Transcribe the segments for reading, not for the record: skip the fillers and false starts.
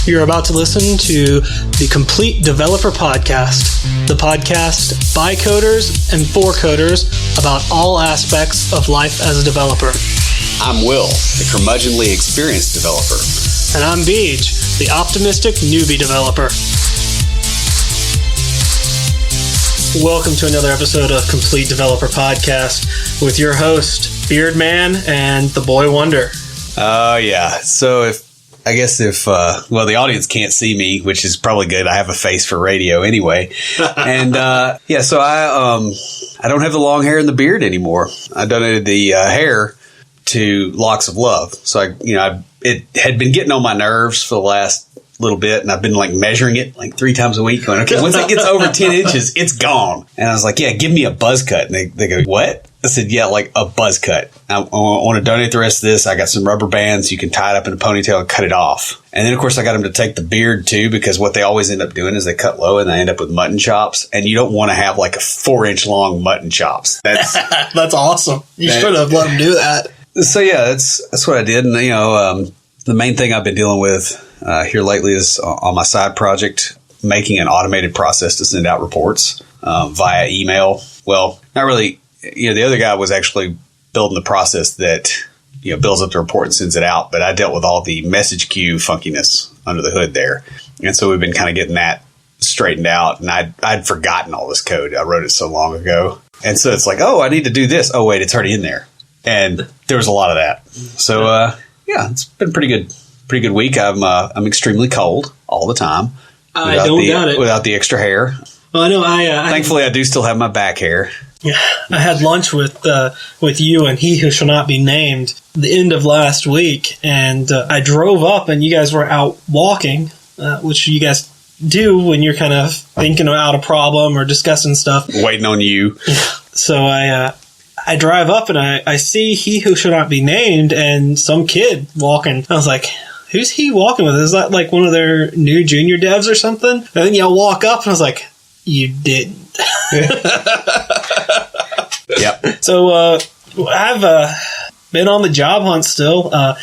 You're about to listen to the Complete Developer Podcast, the podcast by coders and for coders about all aspects of life as a developer. I'm Will, the curmudgeonly experienced developer. And I'm Beej, the optimistic newbie developer. Welcome to another episode of Complete Developer Podcast with your host, Beard Man and the Boy Wonder. Yeah. So if the audience can't see me, which is probably good. I have a face for radio anyway. And, so I don't have the long hair and the beard anymore. I donated the hair to Locks of Love. So it had been getting on my nerves for the last little bit, and I've been measuring it 3 times a week going, okay, once it gets over 10 inches, it's gone. And I was like, yeah, give me a buzz cut. And they go, what? I said, yeah, a buzz cut. I want to donate the rest of this. I got some rubber bands. You can tie it up in a ponytail and cut it off. And then, of course, I got them to take the beard, too, because what they always end up doing is they cut low and they end up with mutton chops. And you don't want to have a 4-inch long mutton chops. That's awesome. You should have let them do that. So, yeah, that's what I did. And, the main thing I've been dealing with here lately is on my side project, making an automated process to send out reports via email. Well, not really. The other guy was actually building the process that, builds up the report and sends it out. But I dealt with all the message queue funkiness under the hood there. And so we've been kind of getting that straightened out. And I'd forgotten all this code. I wrote it so long ago. And so it's I need to do this. Oh, wait, it's already in there. And there was a lot of that. So, it's been pretty good week. I'm extremely cold all the time. I don't doubt it. Without the extra hair. Well, I know. Thankfully, I do still have my back hair. Yeah, I had lunch with you and he who shall not be named the end of last week, and I drove up and you guys were out walking, which you guys do when you're kind of thinking about a problem or discussing stuff. Waiting on you. Yeah. So I drive up and I see he who should not be named and some kid walking. I was like, who's he walking with? Is that one of their new junior devs or something? And then you walk up and I was like, you didn't. Yep. So I've been on the job hunt still. Going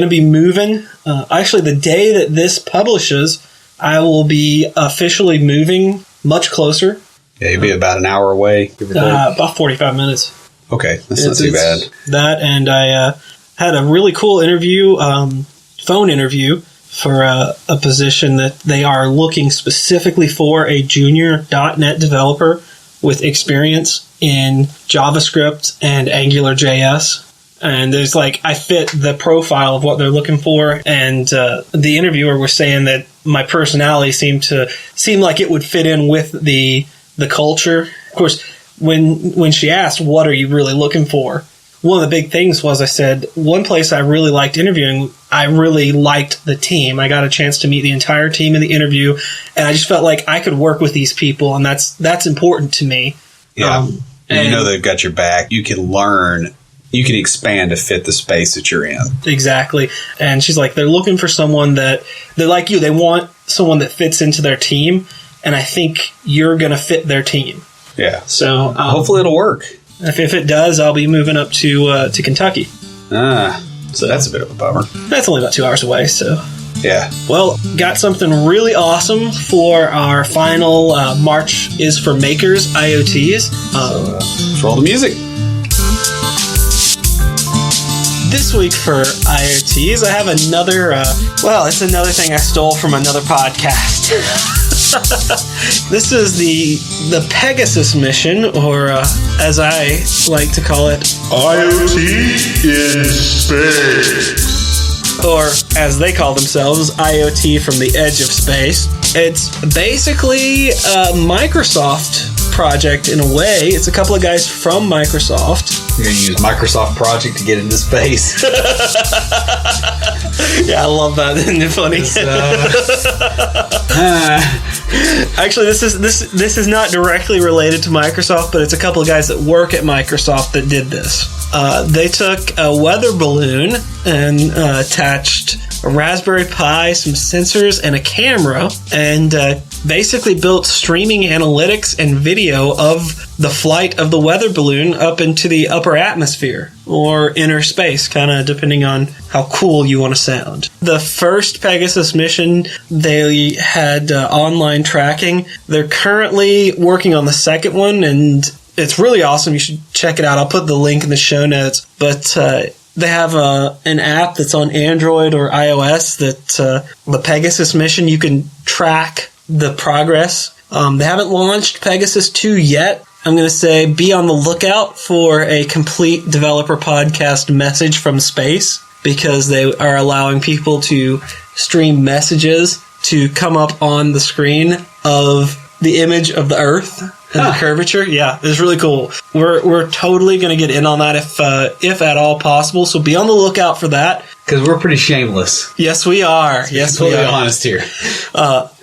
to be moving. Actually, the day that this publishes, I will be officially moving much closer. Yeah, you'll be about an hour away. About 45 minutes. Okay, that's not too bad. That, and I had a really cool interview, phone interview, for a position that they are looking specifically for a junior .NET developer with experience in JavaScript and AngularJS. And there's I fit the profile of what they're looking for. And the interviewer was saying that my personality seemed like it would fit in with the culture. Of course, when she asked, what are you really looking for? One of the big things was I said, one place I really liked interviewing, I really liked the team. I got a chance to meet the entire team in the interview, and I just felt like I could work with these people, and that's important to me. Yeah. And they've got your back. You can learn. You can expand to fit the space that you're in. Exactly. And she's like, they're looking for someone they're like you. They want someone that fits into their team, and I think you're going to fit their team. Yeah. So hopefully it'll work. If it does, I'll be moving up to Kentucky. So that's a bit of a bummer. That's only about 2 hours away, so. Yeah. Well, got something really awesome for our final March is for Makers IoTs. Let's roll the music. This week for IoTs, I have another, it's another thing I stole from another podcast. This is the Pegasus mission, or as I like to call it, IoT in space. Or as they call themselves, IoT from the edge of space. It's basically a Microsoft project in a way. It's a couple of guys from Microsoft. You're going to use Microsoft Project to get into space. Yeah, I love that. Isn't it funny? Actually, this is not directly related to Microsoft, but it's a couple of guys that work at Microsoft that did this. They took a weather balloon and attached a Raspberry Pi, some sensors, and a camera, and basically built streaming analytics and video of the flight of the weather balloon up into the upper atmosphere or inner space, kind of depending on how cool you want to sound. The first Pegasus mission, they had online tracking. They're currently working on the second one, and it's really awesome. You should check it out. I'll put the link in the show notes. But they have an app that's on Android or iOS that the Pegasus mission, you can track the progress. They haven't launched Pegasus 2 yet. I'm going to say be on the lookout for a complete developer podcast message from space, because they are allowing people to stream messages to come up on the screen of the image of the Earth and the curvature. Yeah, it's really cool. We're totally going to get in on that if at all possible. So be on the lookout for that. Because we're pretty shameless. Yes, we are. Yes, we are. Honest here.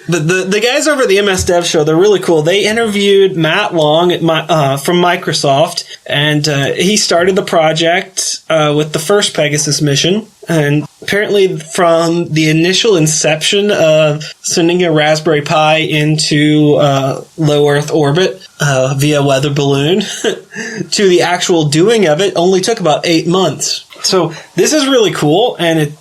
The guys over at the MS Dev Show, they're really cool. They interviewed Matt Long from Microsoft, and he started the project with the first Pegasus mission. And apparently from the initial inception of sending a Raspberry Pi into low Earth orbit via weather balloon to the actual doing of it only took about 8 months. So this is really cool, and it's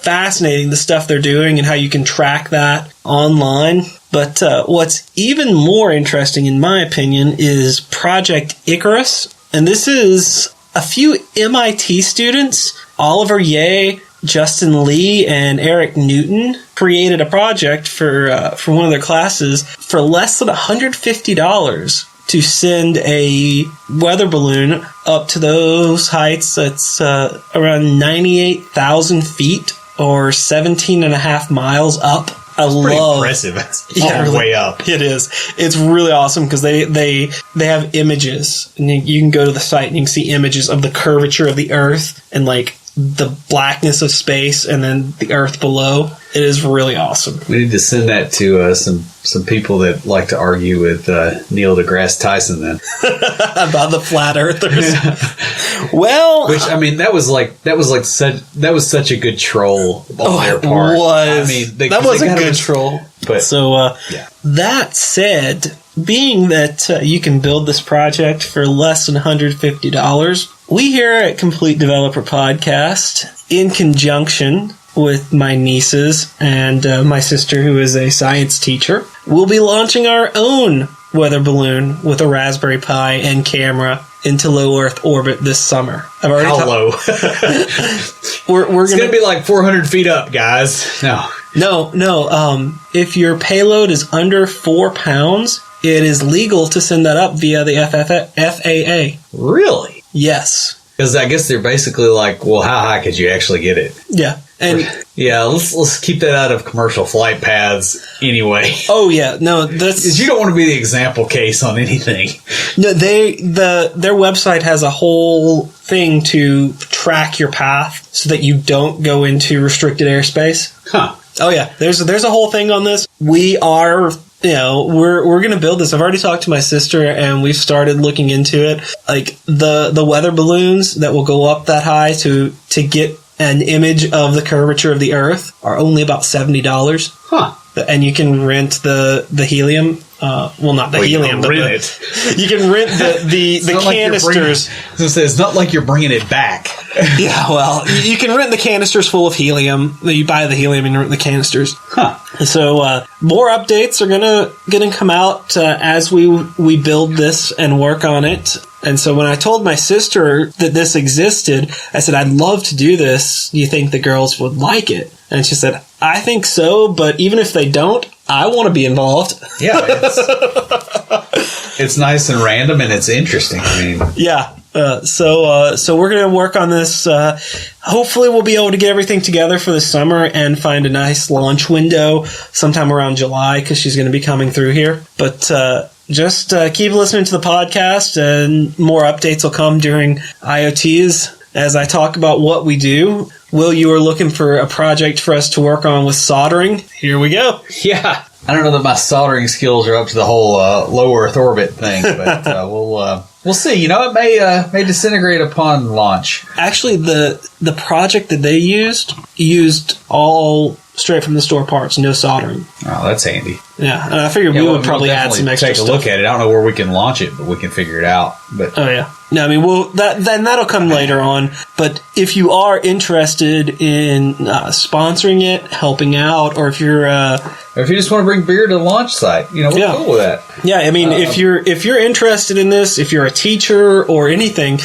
fascinating, the stuff they're doing and how you can track that online. But what's even more interesting, in my opinion, is Project Icarus. And this is a few MIT students, Oliver Ye, Justin Lee, and Eric Newton, created a project for one of their classes for less than $150 to send a weather balloon up to those heights. That's around 98,000 feet or 17 and a half miles up. That's pretty impressive. It's all way up. It is. It's really awesome because they have images, and you can go to the site and you can see images of the curvature of the Earth and the blackness of space, and then the Earth below. It is really awesome. We need to send that to some people that like to argue with Neil deGrasse Tyson then about the flat earthers. Yeah. Well, which that was such a good troll on their part. It was. That was a good troll. But so that said, being that you can build this project for less than $150, we here at Complete Developer Podcast, in conjunction with my nieces and my sister, who is a science teacher, we'll be launching our own weather balloon with a Raspberry Pi and camera into low Earth orbit this summer. How low? It's going to be like 400 feet up, guys. No. If your payload is under 4 pounds, it is legal to send that up via the FAA. Really? Yes. Because I guess they're basically like, well, how high could you actually get it? Yeah. And let's keep that out of commercial flight paths anyway. Oh yeah, no, that's you don't want to be the example case on anything. No, their website has a whole thing to track your path so that you don't go into restricted airspace. Huh. Oh yeah, there's a whole thing on this. We are, we're going to build this. I've already talked to my sister, and we've started looking into it. Like the weather balloons that will go up that high to get an image of the curvature of the Earth are only about $70. Huh. And you can rent the helium. Not the helium, but you can rent the canisters. It's not like you're bringing it back. Yeah, well, you can rent the canisters full of helium. You buy the helium and rent the canisters. Huh. So more updates are gonna come out as we build this and work on it. And so when I told my sister that this existed, I said, I'd love to do this. Do you think the girls would like it? And she said, I think so, but even if they don't, I want to be involved. Yeah, it's nice and random, and it's interesting. Yeah. So we're going to work on this. Hopefully we'll be able to get everything together for the summer and find a nice launch window sometime around July, because she's going to be coming through here. But just keep listening to the podcast, and more updates will come during IoTs as I talk about what we do. Will, you are looking for a project for us to work on with soldering. Here we go. Yeah. I don't know that my soldering skills are up to the whole low Earth orbit thing, but we'll see. It may disintegrate upon launch. Actually, the project that they used all straight from the store parts, no soldering. Oh, that's handy. Yeah, and I figured we would probably add some extra take a stuff. look at it. I don't know where we can launch it, but we can figure it out. But oh yeah, no, I mean, that'll come later on. But if you are interested in sponsoring it, helping out, or if you just want to bring beer to the launch site, we're cool with that. Yeah, I mean, if you're interested in this, if you're a teacher or anything,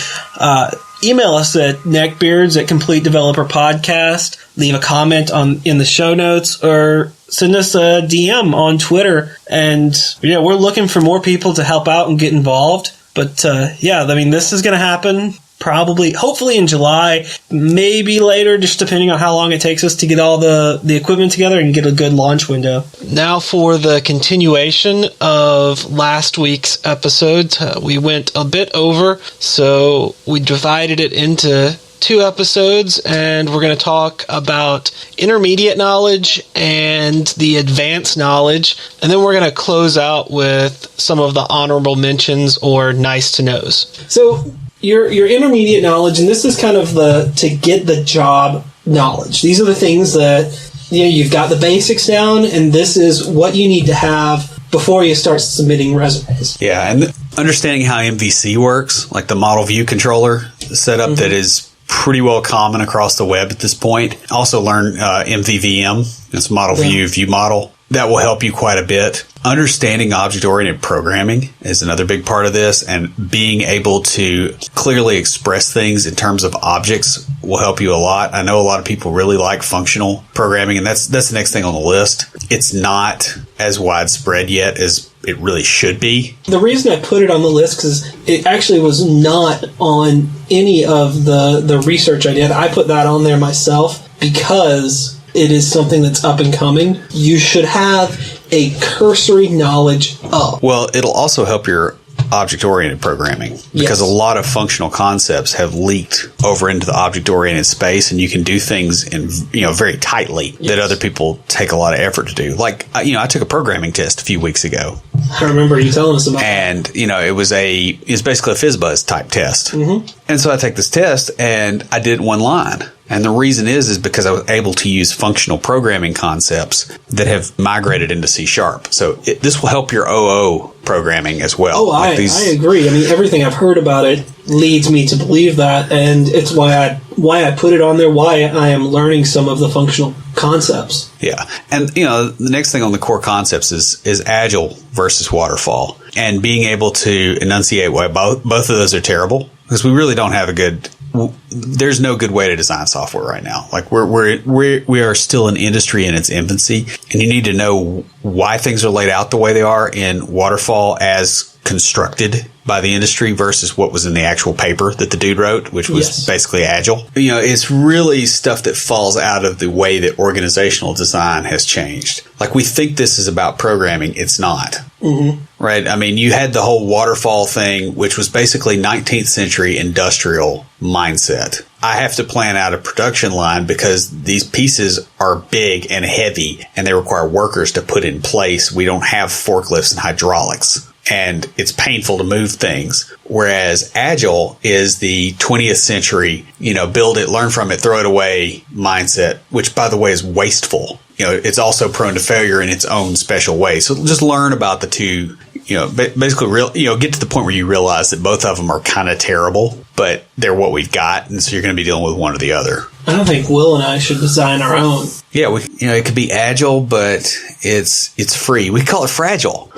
email us at neckbeards@Complete Developer Podcast. Leave a comment in the show notes, or send us a DM on Twitter. And we're looking for more people to help out and get involved. But I mean, this is going to happen hopefully in July, maybe later, just depending on how long it takes us to get all the equipment together and get a good launch window. Now for the continuation of last week's episode. We went a bit over, so we divided it into 2 episodes, and we're going to talk about intermediate knowledge and the advanced knowledge, and then we're going to close out with some of the honorable mentions or nice to knows. So your intermediate knowledge, and this is kind of the to get the job knowledge. These are the things that you've got the basics down, and this is what you need to have before you start submitting resumes. Yeah, and understanding how MVC works, like the model view controller setup that is pretty well common across the web at this point. Also learn MVVM, it's model view model. That will help you quite a bit. Understanding object-oriented programming is another big part of this, and being able to clearly express things in terms of objects will help you a lot. I know a lot of people really like functional programming, and that's the next thing on the list. It's not as widespread yet as it really should be. The reason I put it on the list because it actually was not on any of the research I did. I put that on there myself because it is something that's up and coming. You should have a cursory knowledge of. Well, it'll also help your object-oriented programming because a lot of functional concepts have leaked over into the object-oriented space, and you can do things in very tightly that other people take a lot of effort to do. Like I took a programming test a few weeks ago. I remember you telling us about and, that. And it was basically a FizzBuzz type test. Mm-hmm. And so I take this test and I did one line. And the reason is because I was able to use functional programming concepts that have migrated into C#. So this will help your OO programming as well. Oh, I agree. I mean, everything I've heard about it leads me to believe that, and it's why I put it on there, why I am learning some of the functional concepts. Yeah. And, the next thing on the core concepts is Agile versus Waterfall, and being able to enunciate why both of those are terrible, because we really don't have there's no good way to design software right now. Like we are still an industry in its infancy, and you need to know why things are laid out the way they are in Waterfall as constructed by the industry versus what was in the actual paper that the dude wrote, which was basically Agile. It's really stuff that falls out of the way that organizational design has changed. Like we think this is about programming. It's not. Mm-hmm. Right? I mean, you had the whole waterfall thing, which was basically 19th century industrial mindset. I have to plan out a production line because these pieces are big and heavy and they require workers to put in place. We don't have forklifts and hydraulics. And it's painful to move things. Whereas Agile is the 20th century, build it, learn from it, throw it away mindset, which, by the way, is wasteful. It's also prone to failure in its own special way. So just learn about the two, basically, get to the point where you realize that both of them are kind of terrible, but they're what we've got. And so you're going to be dealing with one or the other. I don't think Will and I should design our own. Yeah, it could be Agile, but it's free. We call it fragile.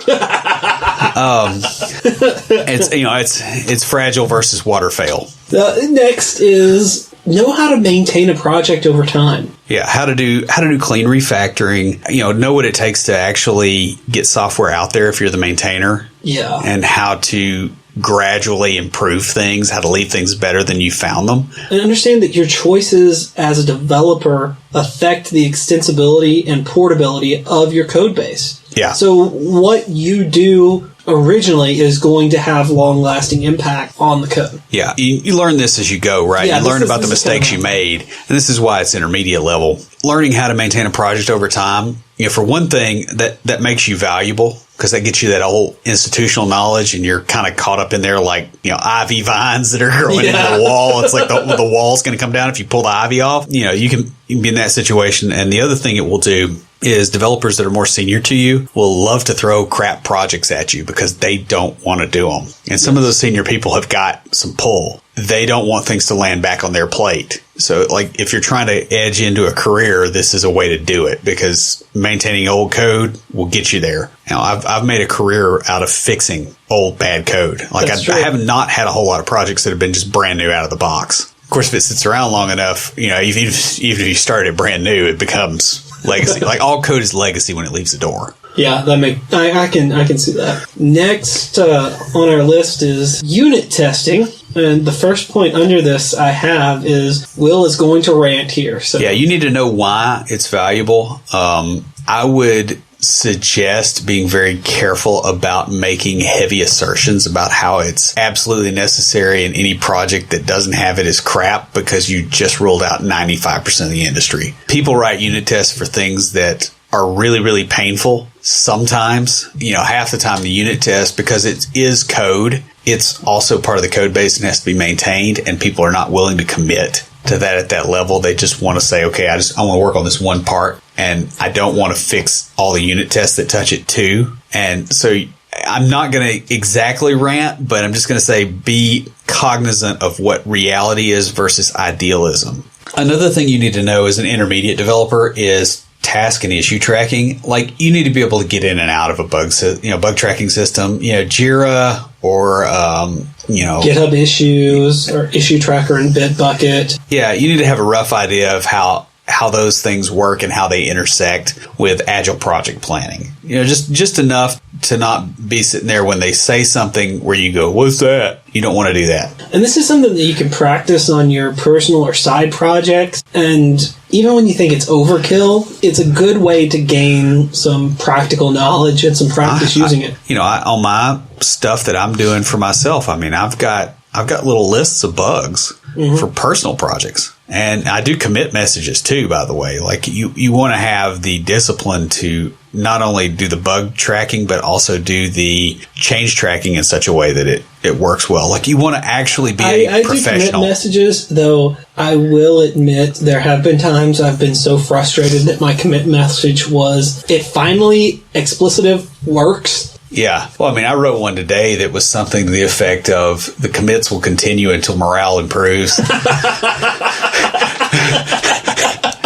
It's fragile versus water fail. Next is know how to maintain a project over time. Yeah, how to do clean refactoring. Know what it takes to actually get software out there if you're the maintainer. Yeah, and how to gradually improve things, how to leave things better than you found them. And understand that your choices as a developer affect the extensibility and portability of your code base. Yeah. So what you do originally is going to have long-lasting impact on the code. Yeah. You learn this as you go, right? Yeah, you learn about the mistakes you made. And this is why it's intermediate level. Learning how to maintain a project over time, for one thing, that makes you valuable. because that gets you that whole institutional knowledge, and you're kind of caught up in there like, ivy vines that are growing into the wall. It's like the wall's going to come down if you pull the ivy off. You can be in that situation. And the other thing it will do is developers that are more senior to you will love to throw crap projects at you because they don't want to do them. And some of those senior people have got some pull. They don't want things to land back on their plate. So, like, if you're trying to edge into a career, this is a way to do it, because maintaining old code will get you there. I've made a career out of fixing old bad code. Like, I have not had a whole lot of projects that have been just brand new out of the box. Of course, if it sits around long enough, even if you start it brand new, it becomes legacy. Like, all code is legacy when it leaves the door. Yeah, I can see that. Next on our list is unit testing. And the first point under this I have is Will is going to rant here. So yeah, you need to know why it's valuable. I would suggest being very careful about making heavy assertions about how it's absolutely necessary in any project that doesn't have it is crap, because you just ruled out 95% of the industry. People write unit tests for things that are really, really painful. Sometimes, half the time the unit test, because it is code, it's also part of the code base and has to be maintained, and people are not willing to commit to that at that level. They just want to say, okay, I want to work on this one part, and I don't want to fix all the unit tests that touch it too. And so I'm not going to exactly rant, but I'm just going to say be cognizant of what reality is versus idealism. Another thing you need to know as an intermediate developer is task and issue tracking. Like, you need to be able to get in and out of a bug tracking system, Jira or, GitHub issues or issue tracker and Bitbucket. Yeah. You need to have a rough idea of how those things work and how they intersect with agile project planning. Just enough to not be sitting there when they say something where you go, what's that? You don't want to do that. And this is something that you can practice on your personal or side projects. And even when you think it's overkill, it's a good way to gain some practical knowledge and some practice using it. On my stuff that I'm doing for myself, I've got little lists of bugs for personal projects. And I do commit messages too, by the way. Like, you want to have the discipline to not only do the bug tracking, but also do the change tracking in such a way that it works well. Like, you want to actually be a professional. I do commit messages, though I will admit there have been times I've been so frustrated that my commit message was, it finally explicitive works. Yeah. Well, I wrote one today that was something to the effect of, the commits will continue until morale improves.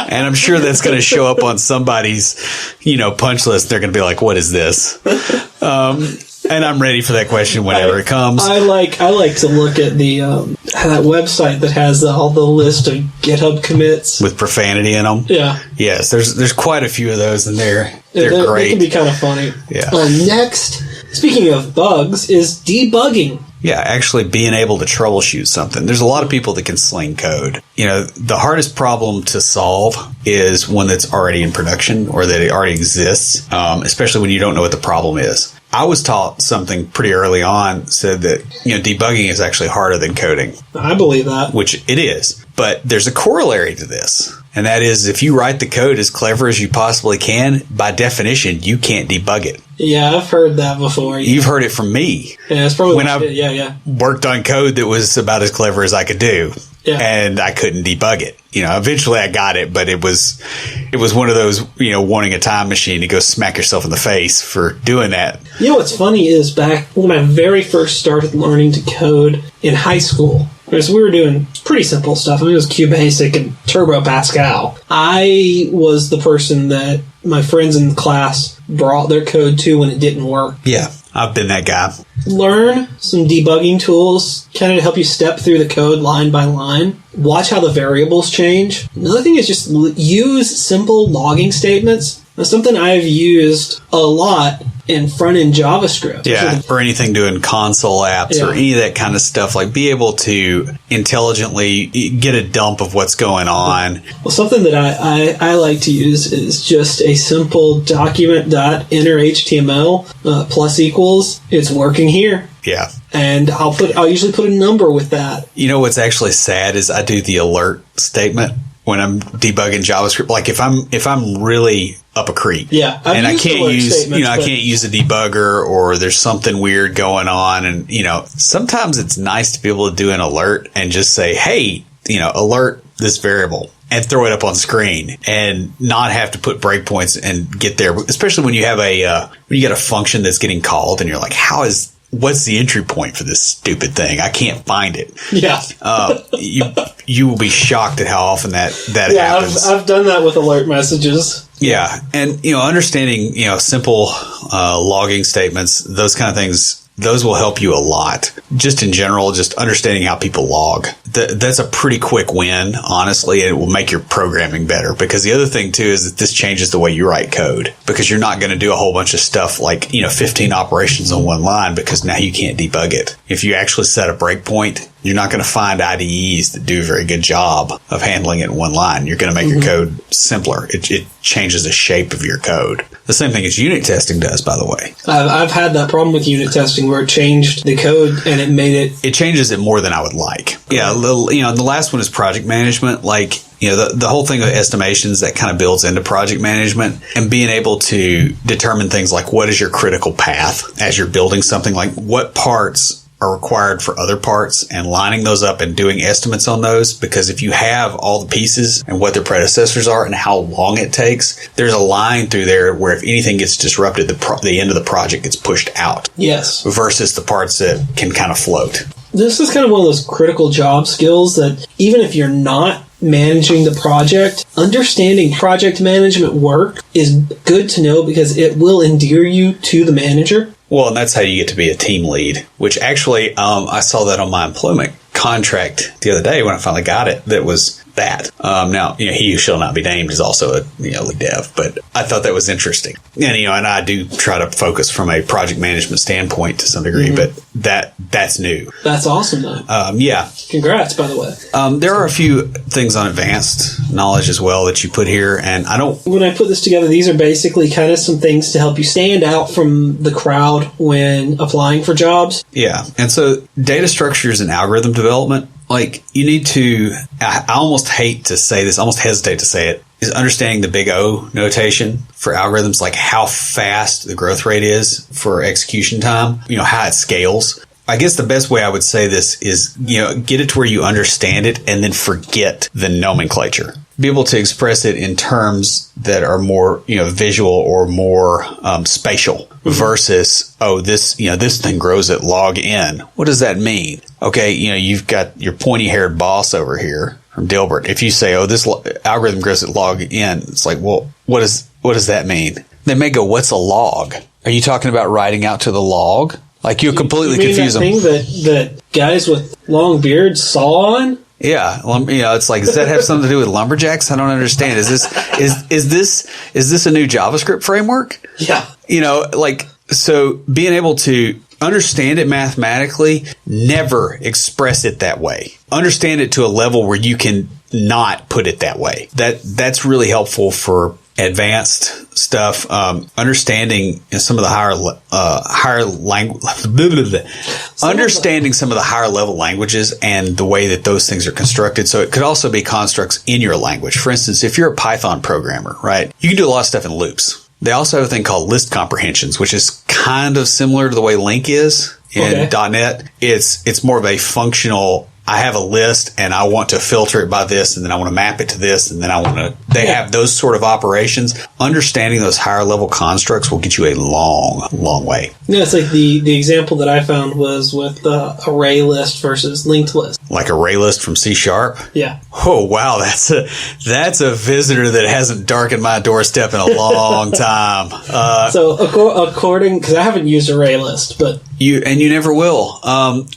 And I'm sure that's going to show up on somebody's, punch list. They're going to be like, what is this? And I'm ready for that question whenever it comes. I like to look at the that website that has all the list of GitHub commits with profanity in them. Yeah. Yes, there's quite a few of those in there. They're great. They can be kind of funny. Yeah. Next, speaking of bugs, is debugging. Yeah, actually being able to troubleshoot something. There's a lot of people that can sling code. The hardest problem to solve is one that's already in production or that it already exists, especially when you don't know what the problem is. I was taught something pretty early on, said that, debugging is actually harder than coding. I believe that. Which it is. But there's a corollary to this. And that is, if you write the code as clever as you possibly can, by definition, you can't debug it. Yeah, I've heard that before. Yeah. You've heard it from me. Yeah, it's probably when I worked on code that was about as clever as I could do. Yeah. And I couldn't debug it. Eventually I got it, but it was one of those, wanting a time machine to go smack yourself in the face for doing that. What's funny is back when I very first started learning to code in high school, because we were doing pretty simple stuff. It was QBasic and Turbo Pascal. I was the person that my friends in class brought their code to when it didn't work. Yeah, I've been that guy. Learn some debugging tools, kind of help you step through the code line by line. Watch how the variables change. Another thing is just use simple logging statements. That's something I've used a lot in front-end JavaScript. Yeah, or anything doing console apps or any of that kind of stuff. Like, be able to intelligently get a dump of what's going on. Well, something that I like to use is just a simple document.innerHTML plus equals. It's working here. Yeah. And I'll usually put a number with that. What's actually sad is I do the alert statement. when I'm debugging JavaScript. Like if I'm really up a creek, and I can't use a debugger, or there's something weird going on, and sometimes it's nice to be able to do an alert and just say, hey, alert this variable, and throw it up on screen, and not have to put breakpoints and get there. Especially when you have when you get a function that's getting called, and you're like, what's the entry point for this stupid thing? I can't find it. Yeah. You will be shocked at how often that happens. I've done that with alert messages. Yeah. And, understanding, simple logging statements, those kind of things, those will help you a lot. Just in general, just understanding how people log. That's a pretty quick win, honestly, and it will make your programming better. Because the other thing, too, is that this changes the way you write code. Because you're not going to do a whole bunch of stuff like, 15 operations on one line, because now you can't debug it. If you actually set a breakpoint, you're not going to find IDEs that do a very good job of handling it in one line. You're going to make your code simpler. It changes the shape of your code. The same thing as unit testing does, by the way. I've had that problem with unit testing where it changed the code and it made it... It changes it more than I would like. Yeah, the last one is project management. Like, the whole thing of estimations that kind of builds into project management, and being able to determine things like what is your critical path as you're building something, like what parts are required for other parts, and lining those up and doing estimates on those. Because if you have all the pieces and what their predecessors are and how long it takes, there's a line through there where if anything gets disrupted, the end of the project gets pushed out. Yes. Versus the parts that can kind of float. This is kind of one of those critical job skills that even if you're not managing the project, understanding project management work is good to know, because it will endear you to the manager. Well, and that's how you get to be a team lead, which actually I saw that on my employment contract the other day when I finally got it. That was that. Now, he who shall not be named is also a lead dev, but I thought that was interesting. And, and I do try to focus from a project management standpoint to some degree, but that's new. That's awesome, though. Yeah. Congrats, by the way. There are a few things on advanced knowledge as well that you put here, and when I put this together, these are basically kind of some things to help you stand out from the crowd when applying for jobs. Yeah. And so data structures and algorithm development, like you need to, I almost hate to say this, almost hesitate to say it, is understanding the big O notation for algorithms, like how fast the growth rate is for execution time, how it scales. I guess the best way I would say this is, get it to where you understand it and then forget the nomenclature. Be able to express it in terms that are more, visual or more spatial versus, this thing grows at log n. What does that mean? Okay, you've got your pointy-haired boss over here from Dilbert. If you say, this algorithm grows at log n, it's like, well, what does that mean? They may go, what's a log? Are you talking about writing out to the log? Like you completely confuse them. Thing that guys with long beards saw on? Yeah, it's like, does that have something to do with lumberjacks? I don't understand. Is this a new JavaScript framework? Yeah. So being able to understand it mathematically, never express it that way. Understand it to a level where you can not put it that way. That's really helpful for advanced stuff. Understanding some of the understanding some of the higher level languages and the way that those things are constructed. So it could also be constructs in your language. For instance, if you're a Python programmer, right, you can do a lot of stuff in loops. They also have a thing called list comprehensions, which is kind of similar to the way LINQ is in .NET. It's more of a functional, I have a list and I want to filter it by this, and then I want to map it to this, and then they have those sort of operations. Understanding those higher level constructs will get you a long, long way. Yeah, it's like the example that I found was with the array list versus linked list. Like array list from C#? Yeah. Oh, wow. That's a visitor that hasn't darkened my doorstep in a long time. So according, because I haven't used array list, but you never will.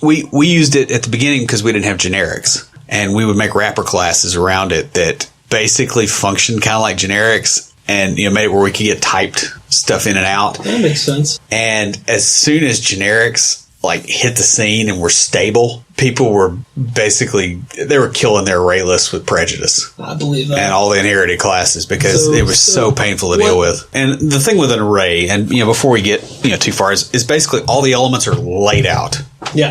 We used it at the beginning because we didn't have generics, and we would make wrapper classes around it that basically functioned kind of like generics, and made it where we could get typed stuff in and out. That makes sense. And as soon as generics hit the scene and were stable, people were they were killing their array lists with prejudice. I believe that. And all the inherited classes, because it was so painful to deal with. And the thing with an array, and before we get too far, is basically all the elements are laid out.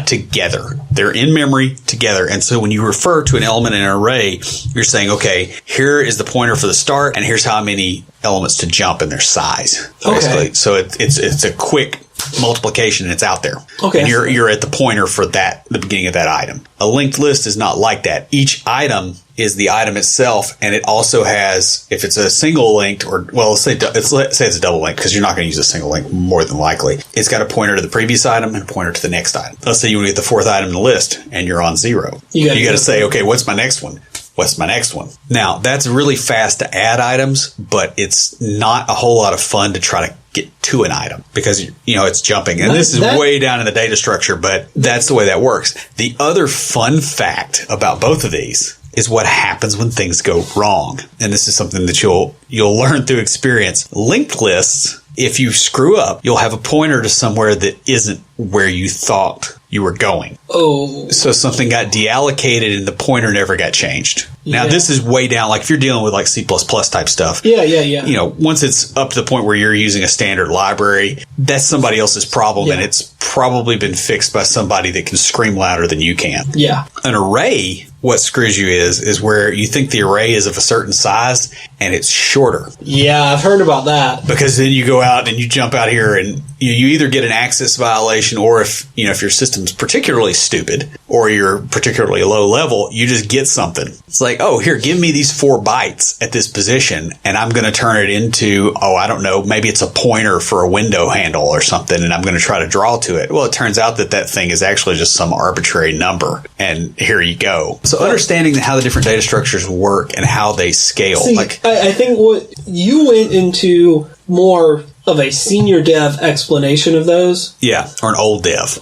together. They're in memory together. And so when you refer to an element in an array, you're saying, okay, here is the pointer for the start, and here's how many elements to jump in their size. Basically. Okay. So it's a quick multiplication, and it's out there. Okay. And you're at the pointer for the beginning of that item. A linked list is not like that. Each item is the item itself, and it also has, if it's a single linked, or well, let's say it's a double linked, because you're not going to use a single link more than likely. It's got a pointer to the previous item and a pointer to the next item. Let's say you want to get the fourth item in the list, and you're on 0. You got to say, okay, what's my next one? What's my next one? Now, that's really fast to add items, but it's not a whole lot of fun to try to get to an item because, it's jumping. And this is way down in the data structure, but that's the way that works. The other fun fact about both of these is what happens when things go wrong. And this is something that you'll learn through experience. Linked lists, if you screw up, you'll have a pointer to somewhere that isn't where you thought you were going. Oh. So something got deallocated and the pointer never got changed. Now, this is way down. Like if you're dealing with like C++ type stuff. Yeah. Once it's up to the point where you're using a standard library, that's somebody else's problem. And it's probably been fixed by somebody that can scream louder than you can. Yeah. An array, what screws you is where you think the array is of a certain size and it's shorter. Yeah, I've heard about that. Because then you go out and you jump out here and you either get an access violation, or if your system's particularly stupid or you're particularly low level, you just get something. It's like, oh, here, give me these 4 bytes at this position and I'm going to turn it into, I don't know, maybe it's a pointer for a window handle or something, and I'm going to try to draw to it. Well, it turns out that thing is actually just some arbitrary number, and here you go. So understanding how the different data structures work and how they scale. See, I think what you went into more of a senior dev explanation of those. Yeah, or an old dev.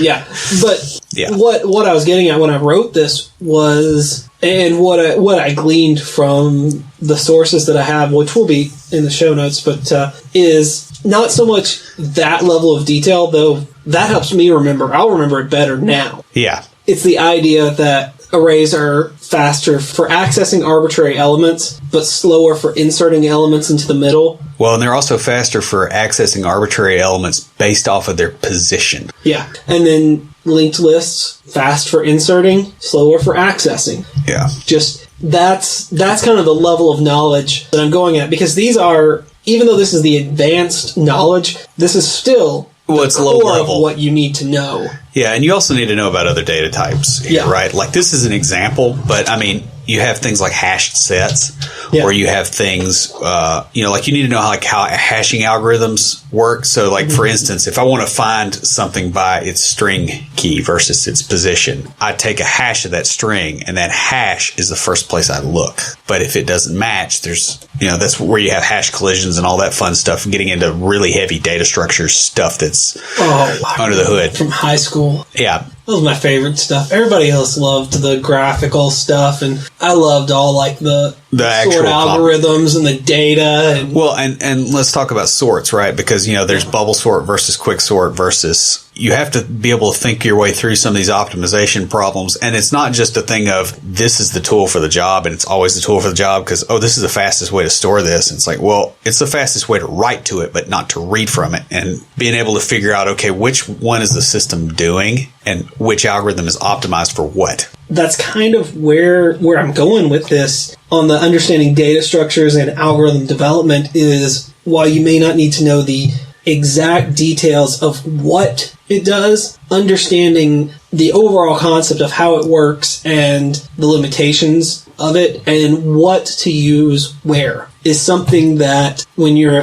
Yeah. But what I was getting at when I wrote this was, and what I gleaned from the sources that I have, which will be in the show notes, but is not so much that level of detail, though that helps me remember. I'll remember it better now. Yeah. It's the idea that arrays are faster for accessing arbitrary elements, but slower for inserting elements into the middle. Well, and they're also faster for accessing arbitrary elements based off of their position. Yeah. And then linked lists, fast for inserting, slower for accessing. Yeah. Just that's kind of the level of knowledge that I'm going at, because these are, even though this is the advanced knowledge, this is still it's low level of what you need to know. Yeah, and you also need to know about other data types here, right? Like this is an example, but I mean, you have things like hashed sets, or you have things, like you need to know how hashing algorithms work. So like, for instance, if I want to find something by its string key versus its position, I take a hash of that string, and that hash is the first place I look. But if it doesn't match, there's, that's where you have hash collisions and all that fun stuff, getting into really heavy data structure stuff that's under the hood. From high school. Yeah. That was my favorite stuff. Everybody else loved the graphical stuff, and I loved all like the sort algorithms and the data. And let's talk about sorts, right? Because, there's bubble sort versus quick sort versus, you have to be able to think your way through some of these optimization problems. And it's not just a thing of this is the tool for the job and it's always the tool for the job because, this is the fastest way to store this. And it's like, well, it's the fastest way to write to it, but not to read from it. And being able to figure out, okay, which one is the system doing and which algorithm is optimized for what. That's kind of where I'm going with this on the understanding data structures and algorithm development is, while you may not need to know the exact details of what it does, understanding the overall concept of how it works and the limitations of it and what to use where is something that when you're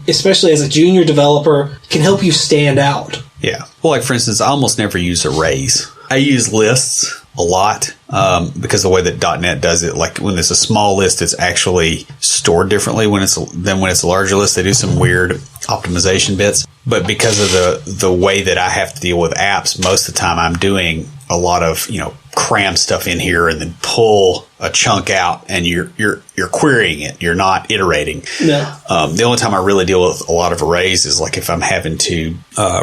especially as a junior developer, can help you stand out. Yeah. Well, like for instance, I almost never use arrays. I use lists a lot because the way that .NET does it, like when it's a small list, it's actually stored differently than when it's a larger list. They do some weird optimization bits. But because of the way that I have to deal with apps, most of the time I'm doing a lot of, cram stuff in here and then pull a chunk out, and you're querying it. You're not iterating. No. The only time I really deal with a lot of arrays is like if I'm having to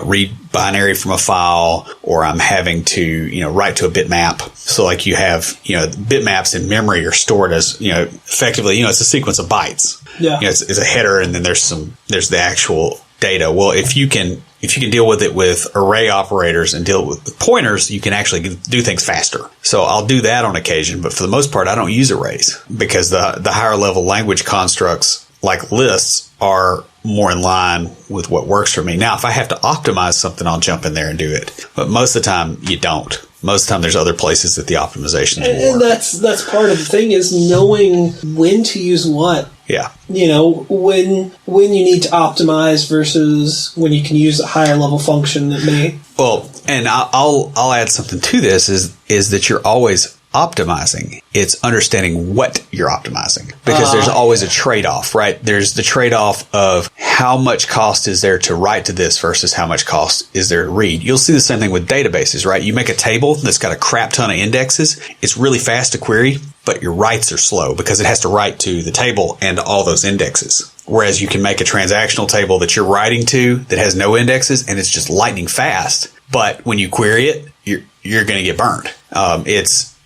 read binary from a file, or I'm having to write to a bitmap. So like you have bitmaps in memory are stored as effectively it's a sequence of bytes. Yeah. It's a header, and then there's the actual data. Well, if you can if you can deal with it with array operators and deal with pointers, you can actually do things faster. So I'll do that on occasion, but for the most part, I don't use arrays because the higher level language constructs like lists are more in line with what works for me. Now, if I have to optimize something, I'll jump in there and do it. But most of the time, you don't. Most of the time, there's other places that the optimizations will work. And that's part of the thing is knowing when to use what. Yeah. You know, when you need to optimize versus when you can use a higher level function that may. Well, and I'll add something to this is that you're always optimizing. It's understanding what you're optimizing because there's always a trade-off, right? There's the trade-off of how much cost is there to write to this versus how much cost is there to read. You'll see the same thing with databases, right? You make a table that's got a crap ton of indexes. It's really fast to query, but your writes are slow because it has to write to the table and all those indexes. Whereas you can make a transactional table that you're writing to that has no indexes and it's just lightning fast. But when you query it, you're going to get burned.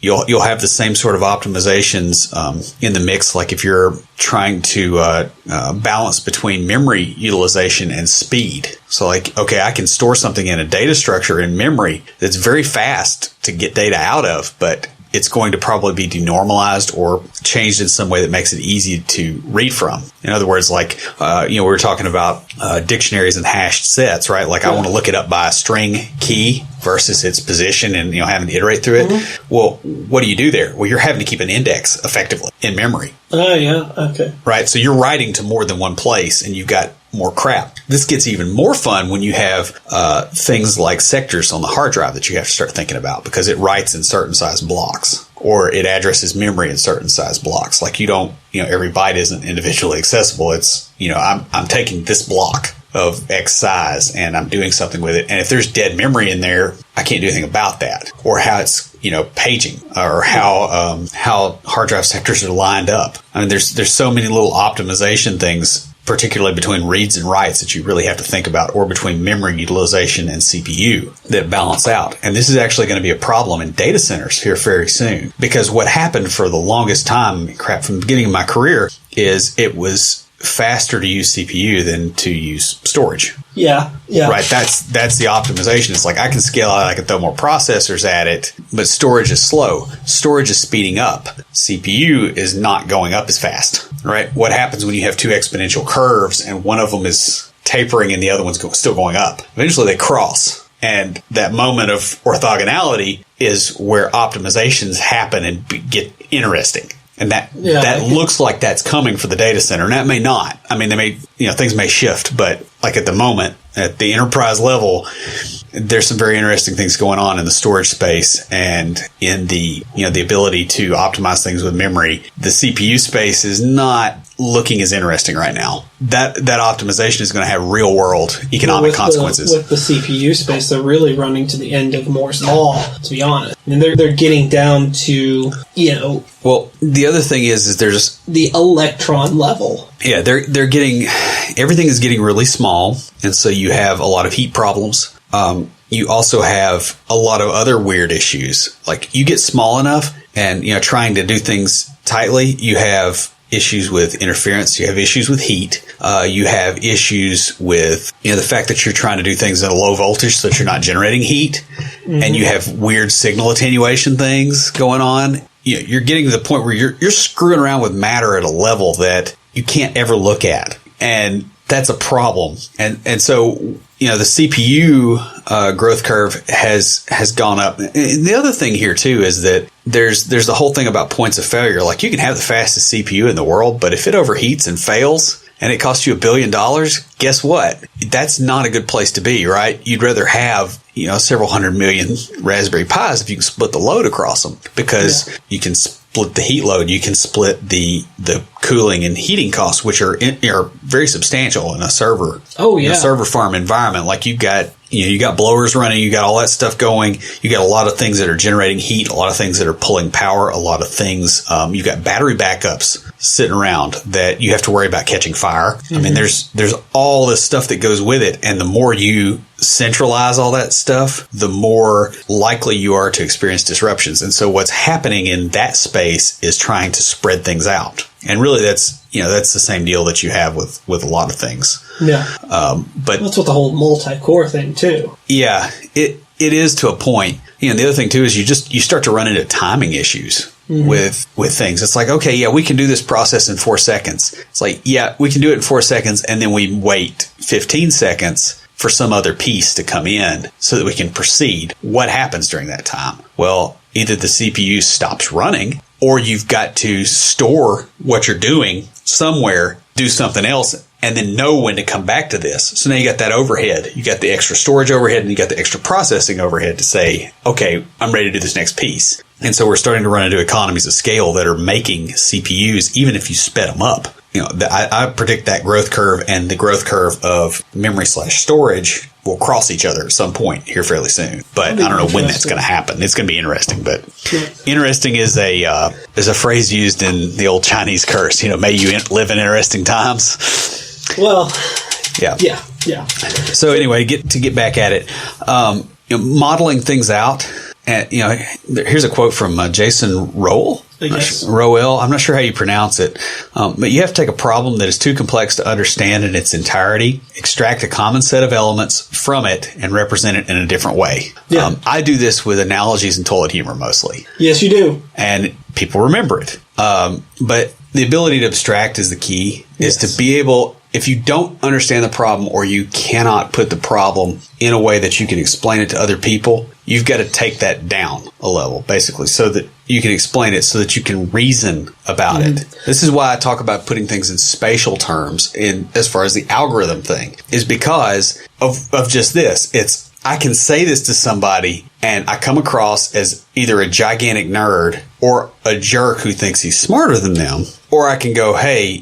You'll have the same sort of optimizations in the mix. Like if you're trying to balance between memory utilization and speed. So like, okay, I can store something in a data structure in memory that's very fast to get data out of, but it's going to probably be denormalized or changed in some way that makes it easy to read from. In other words, like, we were talking about dictionaries and hashed sets, right? Like I want to look it up by a string key versus its position and, having to iterate through it. Mm-hmm. Well, what do you do there? Well, you're having to keep an index effectively in memory. Oh, yeah. Okay. Right. So you're writing to more than one place and you've got more crap. This gets even more fun when you have things like sectors on the hard drive that you have to start thinking about because it writes in certain size blocks or it addresses memory in certain size blocks. Like you don't, every byte isn't individually accessible. It's, I'm taking this block of X size and I'm doing something with it. And if there's dead memory in there, I can't do anything about that. Or how it's, paging or how hard drive sectors are lined up. I mean, there's so many little optimization things, particularly between reads and writes that you really have to think about, or between memory utilization and CPU that balance out. And this is actually going to be a problem in data centers here very soon. Because what happened for the longest time, from the beginning of my career, is it was faster to use CPU than to use storage. Yeah. Right. That's the optimization. It's like I can scale out, I can throw more processors at it, but storage is slow. Storage is speeding up. CPU is not going up as fast. Right. What happens when you have two exponential curves and one of them is tapering and the other one's still going up? Eventually they cross. And that moment of orthogonality is where optimizations happen and get interesting. And that looks like that's coming for the data center. And that may not. I mean, things may shift, but like at the moment, at the enterprise level, there's some very interesting things going on in the storage space and in the ability to optimize things with memory. The CPU space is not looking as interesting right now. That optimization is going to have real world economic consequences. With the CPU space, they're really running to the end of Moore's law, to be honest. I mean, they're getting down to, Well, the other thing is there's the electron level. Yeah, everything is getting really small, and so you have a lot of heat problems. You also have a lot of other weird issues. Like you get small enough and, trying to do things tightly, you have issues with interference. You have issues with heat. You have issues with, the fact that you're trying to do things at a low voltage so that you're not generating heat. Mm-hmm. And you have weird signal attenuation things going on. You're getting to the point where you're screwing around with matter at a level that you can't ever look at. And that's a problem. And so, the CPU growth curve has gone up. And the other thing here too is that there's the whole thing about points of failure. Like you can have the fastest CPU in the world, but if it overheats and fails and it costs you $1 billion, guess what? That's not a good place to be, right? You'd rather have, several 100 million Raspberry Pis if you can split the load across them because you can split the heat load. You can split the cooling and heating costs, which are very substantial in a server. Oh, yeah. In a server farm environment. Like you got blowers running, you got all that stuff going. You got a lot of things that are generating heat, a lot of things that are pulling power, a lot of things. You got battery backups sitting around that you have to worry about catching fire. Mm-hmm. I mean, there's all this stuff that goes with it. And the more you centralize all that stuff, the more likely you are to experience disruptions. And so what's happening in that space is trying to spread things out. And really that's the same deal that you have with a lot of things. Yeah. But that's what the whole multi-core thing too. Yeah, it is to a point. The other thing too is you start to run into timing issues with things. It's like, okay, yeah, we can do this process in 4 seconds. It's like, yeah, we can do it in 4 seconds, and then we wait 15 seconds for some other piece to come in so that we can proceed. What happens during that time? Well, either the CPU stops running, or you've got to store what you're doing somewhere, do something else, and then know when to come back to this. So now you got that overhead. You got the extra storage overhead, and you got the extra processing overhead to say, okay, I'm ready to do this next piece. And so we're starting to run into economies of scale that are making CPUs, even if you sped them up. I predict that growth curve and the growth curve of memory/storage will cross each other at some point here fairly soon. But I don't know when that's going to happen. It's going to be interesting. But interesting is a phrase used in the old Chinese curse. May you live in interesting times. Well, yeah. So anyway, get back at it. Modeling things out. Here's a quote from Jason Rowell. Rowell. I'm not sure how you pronounce it, but you have to take a problem that is too complex to understand in its entirety, extract a common set of elements from it, and represent it in a different way. Yeah. I do this with analogies and toilet humor mostly. Yes, you do. And people remember it. But the ability to abstract is the key, is to be able, if you don't understand the problem or you cannot put the problem in a way that you can explain it to other people, you've got to take that down a level, basically, so that you can explain it, so that you can reason about it. This is why I talk about putting things in spatial terms as far as the algorithm thing, is because of just this. It's, I can say this to somebody and I come across as either a gigantic nerd or a jerk who thinks he's smarter than them. Or I can go, hey,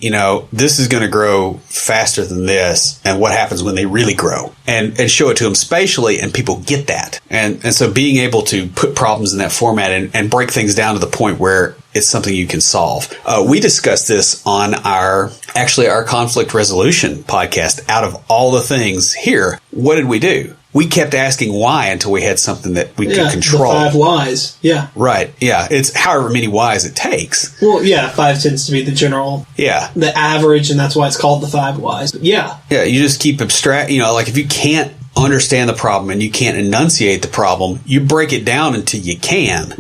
this is going to grow faster than this. And what happens when they really grow? And show it to them spatially, and people get that. And so being able to put problems in that format and break things down to the point where it's something you can solve. We discussed this on our conflict resolution podcast. Out of all the things here, what did we do? We kept asking why until we had something that we could control. The 5 whys. Yeah. Right. Yeah. It's however many whys it takes. Well, yeah, 5 tends to be the general. Yeah. The average, and that's why it's called the 5 whys. But yeah. Yeah. You just keep like if you can't understand the problem and you can't enunciate the problem, you break it down until you can,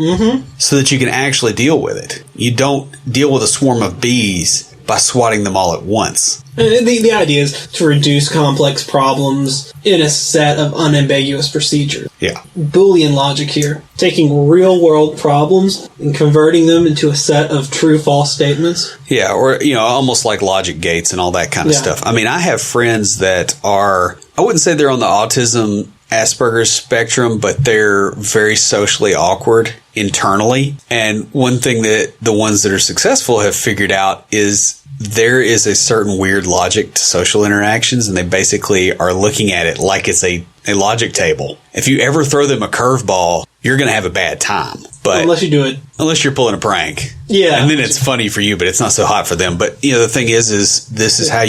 so that you can actually deal with it. You don't deal with a swarm of bees by swatting them all at once. The idea is to reduce complex problems in a set of unambiguous procedures. Yeah. Boolean logic here. Taking real-world problems and converting them into a set of true-false statements. Yeah, or, almost like logic gates and all that kind of stuff. I mean, I have friends that are, I wouldn't say they're on the autism Asperger's spectrum, but they're very socially awkward internally. And one thing that the ones that are successful have figured out is there is a certain weird logic to social interactions, and they basically are looking at it like it's a logic table. If you ever throw them a curveball, you're going to have a bad time. But unless you do it. Unless you're pulling a prank. Yeah. And then it's funny for you, but it's not so hot for them. But, the thing is this is how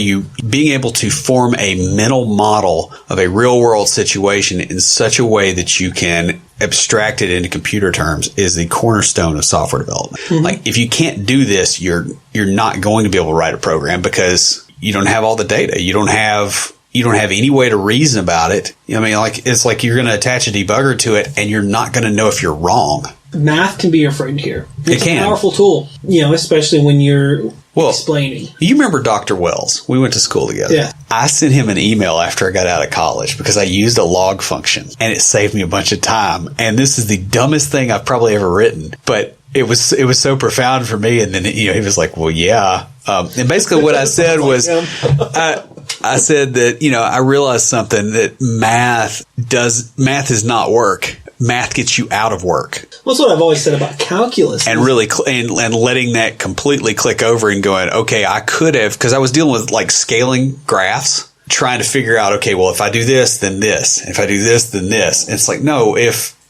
being able to form a mental model of a real world situation in such a way that you can abstract it into computer terms is the cornerstone of software development. Like, if you can't do this, you're not going to be able to write a program because you don't have all the data. You don't have any way to reason about it. It's like you're going to attach a debugger to it and you're not going to know if you're wrong. Math can be your friend here. It's a powerful tool, especially when you're explaining. You remember Dr. Wells? We went to school together. Yeah. I sent him an email after I got out of college because I used a log function and it saved me a bunch of time. And this is the dumbest thing I've probably ever written, but it was so profound for me. And then, he was like, well, yeah. And basically what I said was, I said that, I realized something, that math is not work. Math gets you out of work. Well, that's what I've always said about calculus. And really, and letting that completely click over and going, okay, I could have, because I was dealing with like scaling graphs, trying to figure out, okay, well, if I do this, then this. If I do this, then this. And it's like, no,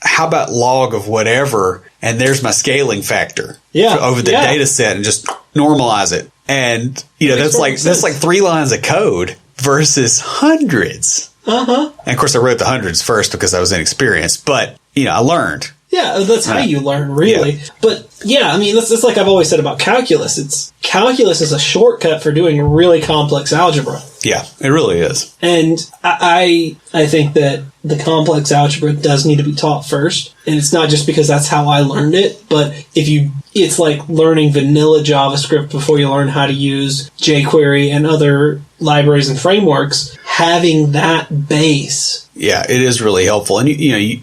how about log of whatever, and there's my scaling factor over the data set, and just normalize it. And, that's like 3 lines of code versus hundreds. And of course, I wrote the hundreds first because I was inexperienced, but, I learned. Yeah, that's how you learn, really. Yeah. But yeah, I mean, that's like I've always said about calculus. Calculus is a shortcut for doing really complex algebra. Yeah, it really is. And I think that the complex algebra does need to be taught first. And it's not just because that's how I learned it, but it's like learning vanilla JavaScript before you learn how to use jQuery and other libraries and frameworks. Having that base. Yeah, it is really helpful. And you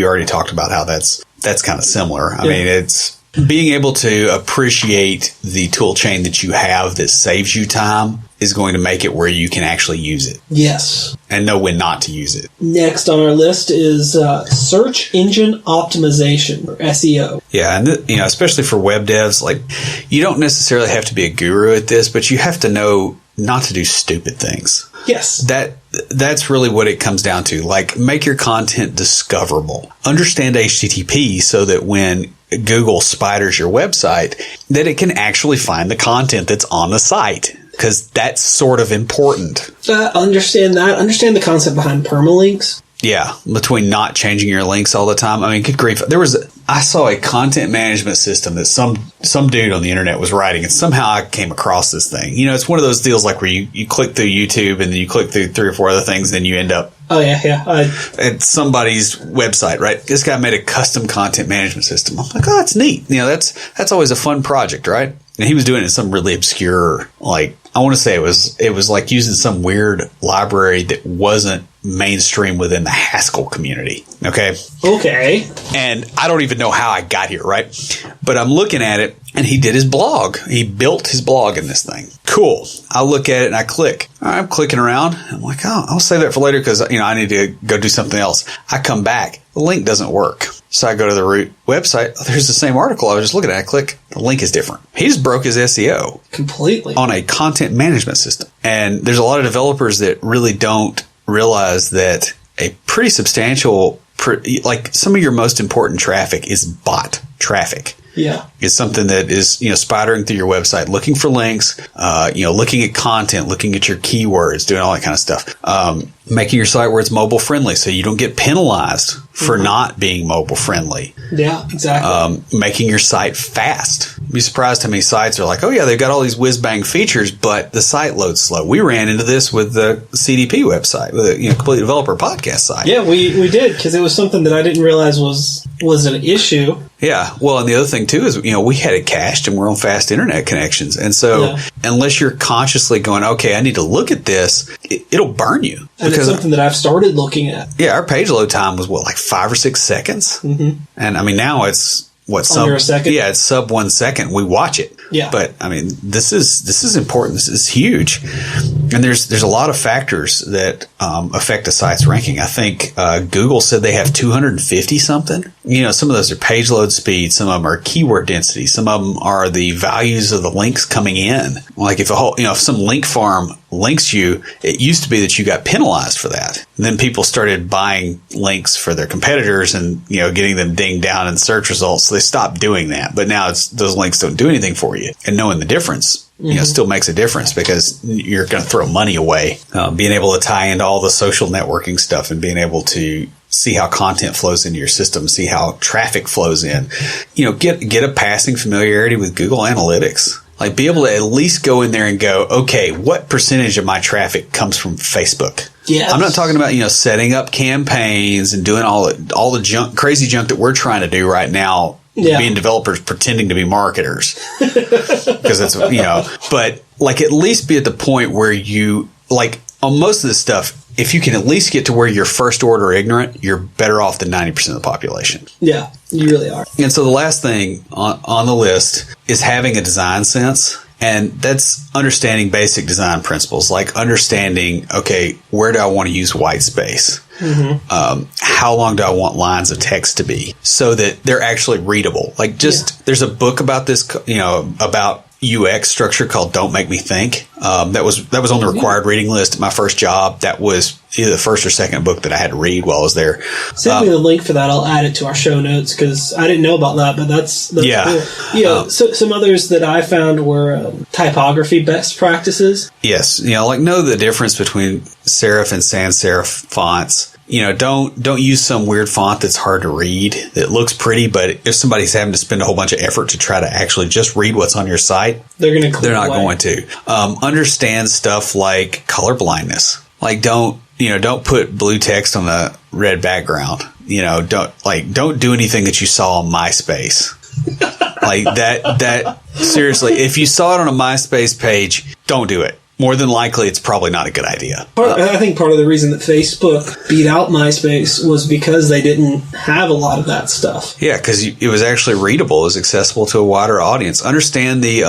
already talked about how that's kind of similar. I mean, it's being able to appreciate the tool chain that you have that saves you time is going to make it where you can actually use it. Yes. And know when not to use it. Next on our list is search engine optimization, or SEO. Yeah, and especially for web devs, like you don't necessarily have to be a guru at this, but you have to know not to do stupid things. Yes. That's really what it comes down to. Like, make your content discoverable. Understand HTTP so that when Google spiders your website, that it can actually find the content that's on the site. Because that's sort of important. Understand that. Understand the concept behind permalinks. Yeah, between not changing your links all the time. I mean, good grief. I saw a content management system that some dude on the internet was writing, and somehow I came across this thing. It's one of those deals like where you click through YouTube and then you click through 3 or 4 other things, then you end up at somebody's website, right? This guy made a custom content management system. I'm like, oh, that's neat. That's always a fun project, right? And he was doing it in some really obscure, like, I want to say it was like using some weird library that wasn't mainstream within the Haskell community. Okay. And I don't even know how I got here, right? But I'm looking at it, and he did his blog. He built his blog in this thing. Cool. I look at it and I click. All right, I'm clicking around. I'm like, oh, I'll save that for later because I need to go do something else. I come back. The link doesn't work. So I go to the root website. Oh, there's the same article I was just looking at. I click. The link is different. He just broke his SEO completely on a content management system. And there's a lot of developers that really don't realize that a pretty substantial, like some of your most important traffic is bot traffic. Yeah. Is something that is, spidering through your website, looking for links, looking at content, looking at your keywords, doing all that kind of stuff. Making your site where it's mobile friendly so you don't get penalized for not being mobile friendly. Yeah, exactly. Making your site fast. You'd be surprised how many sites are like, oh yeah, they've got all these whiz bang features, but the site loads slow. We ran into this with the CDP website, with a complete developer podcast site. Yeah, we did, because it was something that I didn't realize was an issue. Yeah. Well, and the other thing too is, we had it cached and we're on fast internet connections. And so unless you're consciously going, okay, I need to look at this, it'll burn you. And it's something that I've started looking at. Yeah. Our page load time was like 5 or 6 seconds. Mm-hmm. And I mean, now it's under a second. Yeah. It's sub 1 second. We watch it. Yeah. But I mean, this is important. This is huge. And there's a lot of factors that affect a site's ranking. I think Google said they have 250 something. Some of those are page load speed. Some of them are keyword density. Some of them are the values of the links coming in. Like if some link farm links you, it used to be that you got penalized for that. And then people started buying links for their competitors and, getting them dinged down in search results. So they stopped doing that. But now those links don't do anything for you. And knowing the difference, still makes a difference because you're going to throw money away. Being able to tie into all the social networking stuff and being able to see how content flows into your system, see how traffic flows in, get a passing familiarity with Google Analytics. Like, be able to at least go in there and go, okay, what percentage of my traffic comes from Facebook? Yes. I'm not talking about, setting up campaigns and doing all the junk, crazy junk that we're trying to do right now. Yeah. Being developers pretending to be marketers. Because that's, but like at least be at the point where you, like on most of this stuff, if you can at least get to where you're first order ignorant, you're better off than 90% of the population. Yeah, you really are. And so the last thing on the list is having a design sense. And that's understanding basic design principles, like understanding, okay, where do I want to use white space? Mm-hmm. How long do I want lines of text to be so that they're actually readable? Like there's a book about this, about UX structure called Don't Make Me Think. That was on the required reading list at my first job. That was either the first or second book that I had to read while I was there. Send me the link for that. I'll add it to our show notes because I didn't know about that, but that's cool. So some others that I found were typography best practices. Yes. Know the difference between serif and sans serif fonts. don't use some weird font that's hard to read. It looks pretty, but if somebody's having to spend a whole bunch of effort to try to actually just read what's on your site, they're not going to. Understand stuff like color blindness. Like don't put blue text on a red background. Don't do anything that you saw on MySpace. Like that seriously, if you saw it on a MySpace page, don't do it. More than likely, it's probably not a good idea. I think part of the reason that Facebook beat out MySpace was because they didn't have a lot of that stuff. Yeah, because it was actually readable. It was accessible to a wider audience. Understand the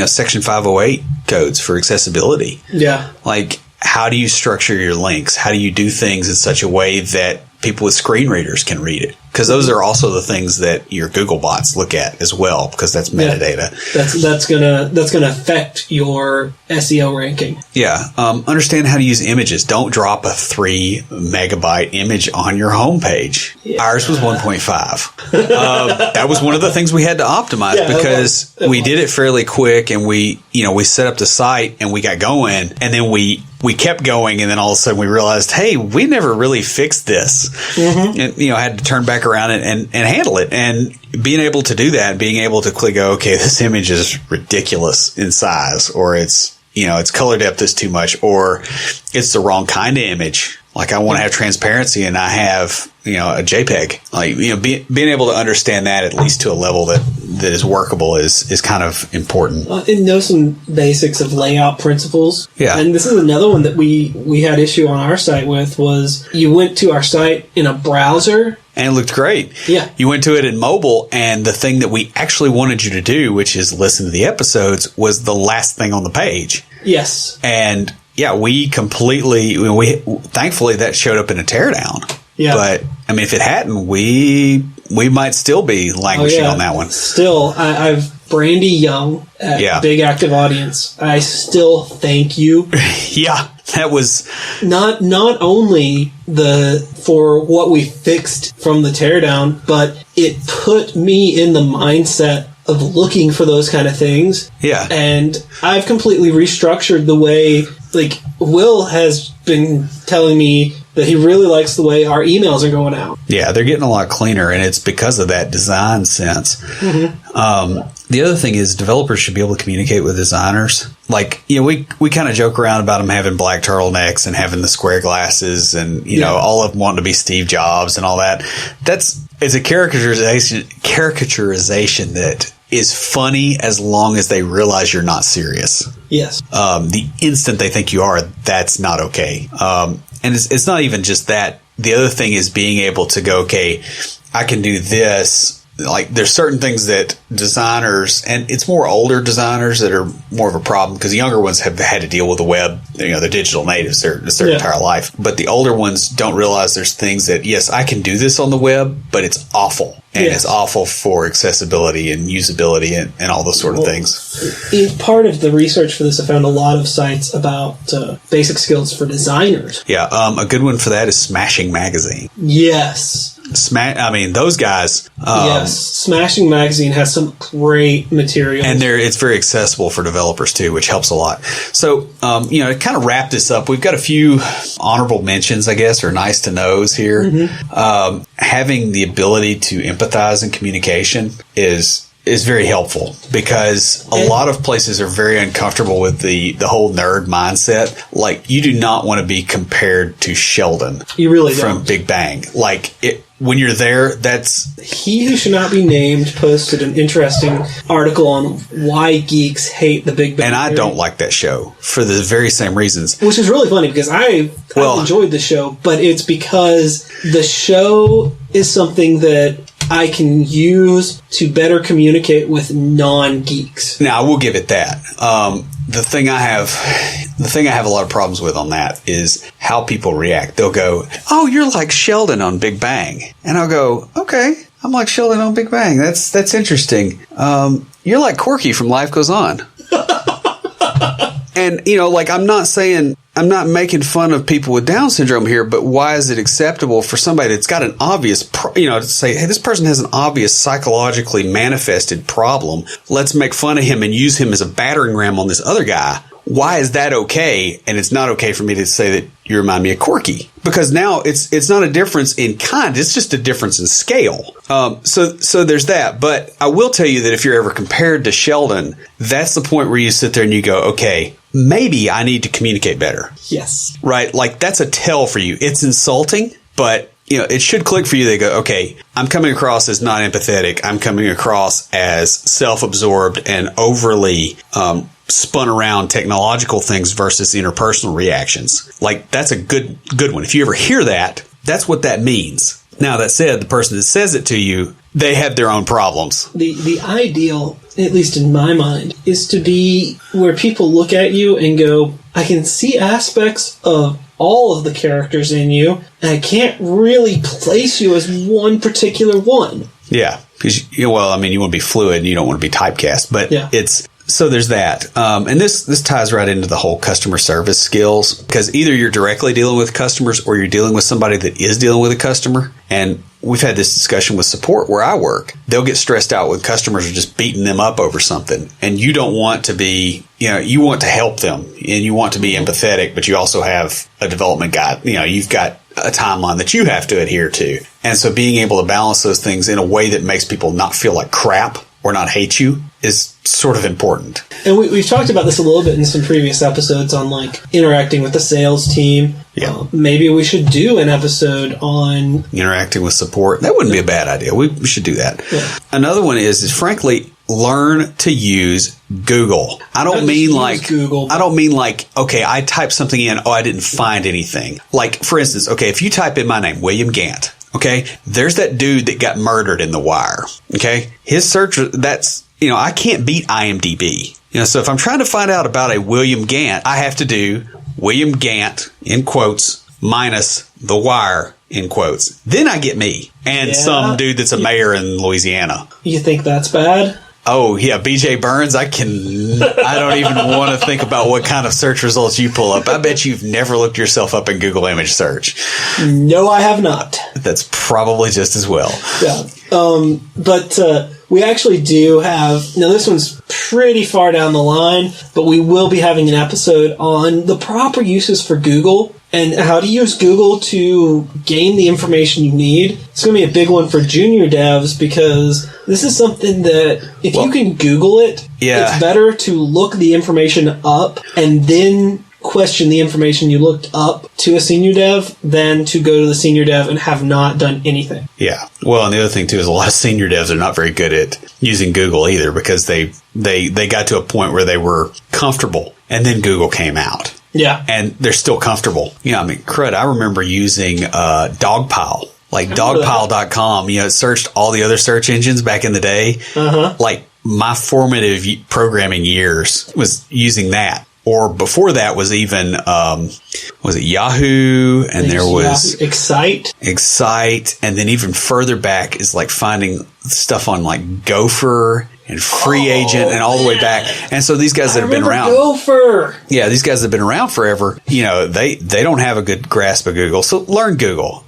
Section 508 codes for accessibility. Yeah. Like, how do you structure your links? How do you do things in such a way that people with screen readers can read it? Because those are also the things that your Google bots look at as well, because that's metadata. Yeah, that's gonna affect your SEO ranking. Yeah. Understand how to use images. Don't drop a 3 megabyte image on your homepage. Yeah. Ours was 1.5. That was one of the things we had to optimize because we did it fairly quick, and we set up the site and we got going, and then we kept going, and then all of a sudden we realized, hey, we never really fixed this. Mm-hmm. And, had to turn back around and handle it. And being able to do that, being able to quickly go, okay, this image is ridiculous in size, or its color depth is too much, or it's the wrong kind of image. Like, I want to have transparency, and I have, a JPEG. Like, being able to understand that at least to a level that is workable is kind of important. And know some basics of layout principles. Yeah. And this is another one that we had issue on our site with, was you went to our site in a browser. And it looked great. Yeah. You went to it in mobile, and the thing that we actually wanted you to do, which is listen to the episodes, was the last thing on the page. Yes. And yeah, we thankfully that showed up in a teardown. Yeah. But I mean, if it hadn't, we might still be languishing on that one. Still, I've Brandy Young at Big Active Audience. I still thank you. Yeah, that was not only for what we fixed from the teardown, but it put me in the mindset of looking for those kind of things. Yeah. And I've completely restructured the way, like, Will has been telling me that he really likes the way our emails are going out. Yeah, they're getting a lot cleaner, and it's because of that design sense. Mm-hmm. The other thing is developers should be able to communicate with designers. Like, we kind of joke around about them having black turtlenecks and having the square glasses and, all of them wanting to be Steve Jobs and all that. It's a caricaturization that is funny as long as they realize you're not serious. Yes. The instant they think you are, that's not okay. And it's not even just that. The other thing is being able to go, okay, I can do this. Like, there's certain things that designers, and it's more older designers that are more of a problem, because the younger ones have had to deal with the web. They're digital natives their entire life. But the older ones don't realize there's things that, yes, I can do this on the web, but it's awful. And it's awful for accessibility and usability and all those sort of things. In part of the research for this, I found a lot of sites about basic skills for designers. Yeah, a good one for that is Smashing Magazine. Yes. Those guys. Yes, Smashing Magazine has some great material. And it's very accessible for developers too, which helps a lot. So, to kind of wrap this up, we've got a few honorable mentions, I guess, or nice to knows here. Mm-hmm. Having the ability to empathize in communication is very helpful, because a lot of places are very uncomfortable with the whole nerd mindset. Like, you do not want to be compared to Sheldon. You really from don't. Big Bang. Like, when you're there, that's... He Who Should Not Be Named posted an interesting article on why geeks hate the Big Bang And I Theory. don't like that show for the very same reasons. Which is really funny, because I've enjoyed the show, but it's because the show is something that I can use to better communicate with non-geeks. Now, I will give it that. The thing I have a lot of problems with on that is how people react. They'll go, "Oh, you're like Sheldon on Big Bang," and I'll go, "Okay, I'm like Sheldon on Big Bang. That's interesting. You're like Corky from Life Goes On." And, I'm not making fun of people with Down syndrome here, but why is it acceptable for somebody that's got an obvious, to say, hey, this person has an obvious psychologically manifested problem. Let's make fun of him and use him as a battering ram on this other guy. why is that okay? And it's not okay for me to say that you remind me of Corky, because now it's not a difference in kind. It's just a difference in scale. So there's that. But I will tell you that if you're ever compared to Sheldon, that's the point where you sit there and you go, okay, maybe I need to communicate better. Yes. Right? Like, that's a tell for you. It's insulting, but it should click for you. They go, okay, I'm coming across as not empathetic. I'm coming across as self-absorbed and overly spun around technological things versus interpersonal reactions. Like, that's a good one. If you ever hear that, that's what that means. Now, that said, the person that says it to you, they have their own problems. The ideal, at least in my mind, is to be where people look at you and go, I can see aspects of all of the characters in you, and I can't really place you as one particular one. Yeah, because, you want to be fluid and you don't want to be typecast, but so there's that. And this ties right into the whole customer service skills, because either you're directly dealing with customers or you're dealing with somebody that is dealing with a customer. And we've had this discussion with support where I work. They'll get stressed out when customers are just beating them up over something. And you don't want to be, you want to help them and you want to be empathetic, but you also have a development guide. You've got a timeline that you have to adhere to. And so being able to balance those things in a way that makes people not feel like crap or not hate you is sort of important. And we've talked about this a little bit in some previous episodes on interacting with the sales team. Yeah. Maybe we should do an episode on interacting with support. That wouldn't be a bad idea. We should do that. Yeah. Another one is frankly, learn to use Google. I don't mean like, okay, I typed something in. Oh, I didn't find anything. Like, for instance, okay, if you type in my name, William Gant, okay, there's that dude that got murdered in The Wire. Okay, his search, that's, I can't beat IMDb. So if I'm trying to find out about a William Gant, I have to do William Gant, in quotes, minus The Wire, in quotes. Then I get me and some dude that's a mayor in Louisiana. You think that's bad? Oh, yeah, BJ Burns, I don't even want to think about what kind of search results you pull up. I bet you've never looked yourself up in Google image search. No, I have not. That's probably just as well. Yeah. But we actually do have, now this one's pretty far down the line, but we will be having an episode on the proper uses for Google and how to use Google to gain the information you need. It's going to be a big one for junior devs because this is something that if you can Google it, it's better to look the information up and then question the information you looked up to a senior dev than to go to the senior dev and have not done anything. Yeah. Well, and the other thing, too, is a lot of senior devs are not very good at using Google either because they got to a point where they were comfortable and then Google came out. Yeah. And they're still comfortable. Crud, I remember using Dogpile. Like dogpile.com, it searched all the other search engines back in the day. Uh-huh. Like my formative programming years was using that. Or before that was even, was it Yahoo? And there was Excite. And then even further back is like finding stuff on like Gopher and Free Agent and all the way back. And so these guys that have been around. Gopher. Yeah, these guys that have been around forever, they don't have a good grasp of Google. So learn Google.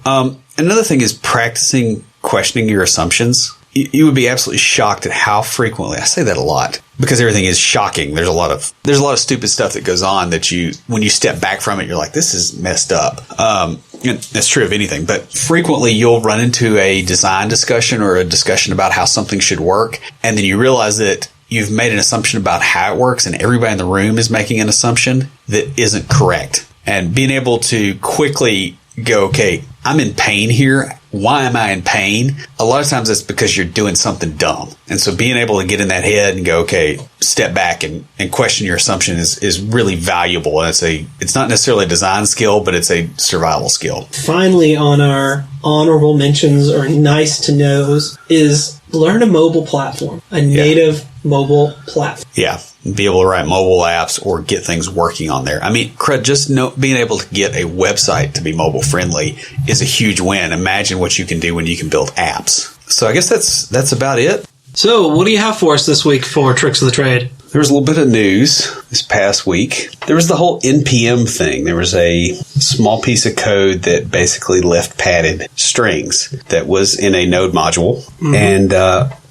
Another thing is practicing questioning your assumptions. You would be absolutely shocked at how frequently, I say that a lot because everything is shocking. There's a lot of stupid stuff that goes on that when you step back from it, you're like, this is messed up. And that's true of anything, but frequently you'll run into a design discussion or a discussion about how something should work. And then you realize that you've made an assumption about how it works and everybody in the room is making an assumption that isn't correct. And being able to quickly go, okay, I'm in pain here. Why am I in pain? A lot of times it's because you're doing something dumb. And so being able to get in that head and go, okay, step back and question your assumption is really valuable. And it's not necessarily a design skill, but it's a survival skill. Finally, on our honorable mentions or nice to knows is learn a mobile platform, a native mobile platform. Yeah. Be able to write mobile apps or get things working on there. Just being able to get a website to be mobile friendly is a huge win. Imagine what you can do when you can build apps. So I guess that's about it. So what do you have for us this week for Tricks of the Trade? there was a little bit of news this past week. There was the whole NPM thing. There was a small piece of code that basically left padded strings that was in a node module and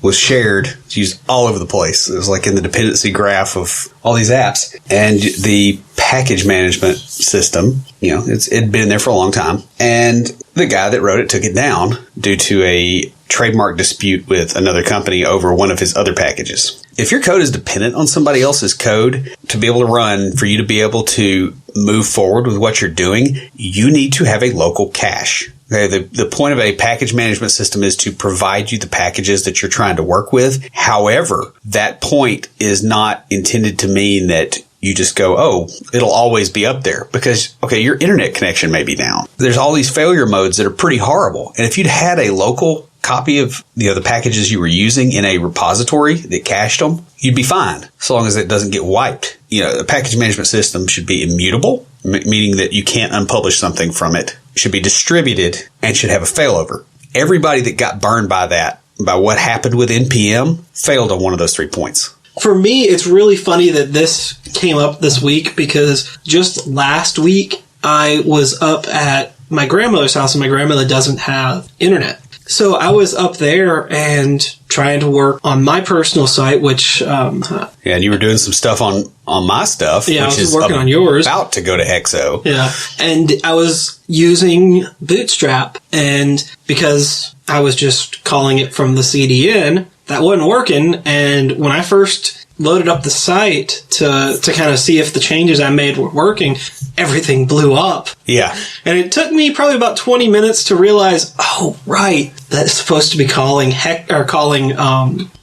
was shared, used all over the place. It was like in the dependency graph of all these apps. And the package management system, it'd been there for a long time. And the guy that wrote it took it down due to a trademark dispute with another company over one of his other packages. If your code is dependent on somebody else's code to be able to run, for you to be able to move forward with what you're doing, you need to have a local cache. Okay, the point of a package management system is to provide you the packages that you're trying to work with. However, that point is not intended to mean that you just go, oh, it'll always be up there because, okay, your internet connection may be down. There's all these failure modes that are pretty horrible. And if you'd had a local copy of the packages you were using in a repository that cached them, you'd be fine as long as it doesn't get wiped. The package management system should be immutable, meaning that you can't unpublish something from it. It should be distributed and should have a failover. Everybody that got burned by what happened with NPM, failed on one of those 3 points. For me, it's really funny that this came up this week because just last week I was up at my grandmother's house and my grandmother doesn't have internet. So I was up there and trying to work on my personal site, which... and you were doing some stuff on my stuff, yeah, which I was is working on yours. About to go to Hexo. Yeah, and I was using Bootstrap, and because I was just calling it from the CDN, that wasn't working, and when I first loaded up the site to kind of see if the changes I made were working, everything blew up. Yeah. And it took me probably about 20 minutes to realize, oh, right, that's supposed to be calling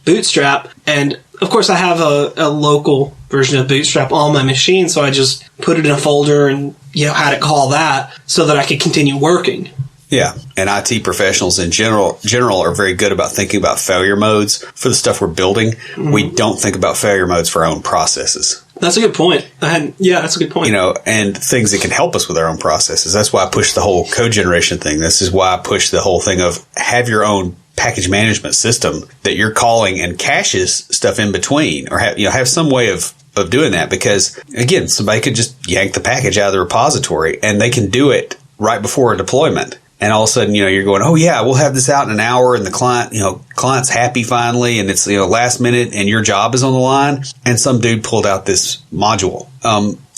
Bootstrap. And, of course, I have a local version of Bootstrap on my machine, so I just put it in a folder and, had it call that so that I could continue working. Yeah, and IT professionals in general are very good about thinking about failure modes for the stuff we're building. Mm-hmm. We don't think about failure modes for our own processes. That's a good point. That's a good point. And things that can help us with our own processes. That's why I push the whole code generation thing. This is why I push the whole thing of have your own package management system that you're calling and caches stuff in between, or have some way of doing that. Because again, somebody could just yank the package out of the repository and they can do it right before a deployment. And all of a sudden, you're going, oh yeah, we'll have this out in an hour, and the client's happy finally, and it's, last minute, and your job is on the line, and some dude pulled out this module.